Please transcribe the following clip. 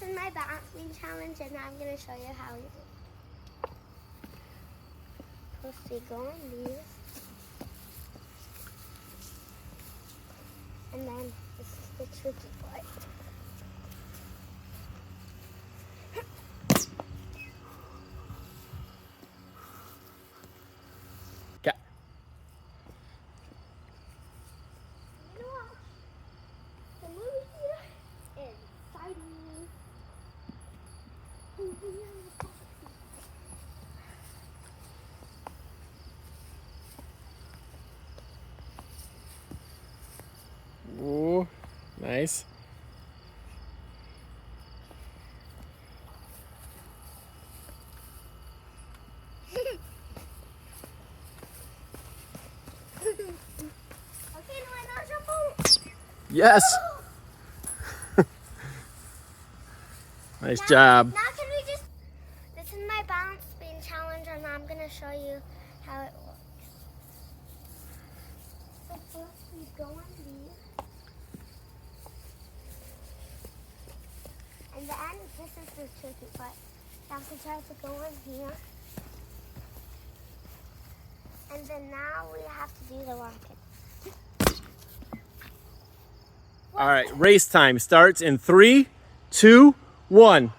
this is my balance beam challenge, and I'm going to show you how you do it. First, we go on these. And then this is the tricky part. Yeah. You know what? The movie here is exciting. Ooh, nice. Okay, no, I jump on. Yes. Nice job. Now can we just, this is my balance beam challenge, and I'm going to show you how it works. So first we go on these. And then this is the tricky part. You have to try to go in here. And then now we have to do the rocket. All right, race time starts in 3, 2, 1.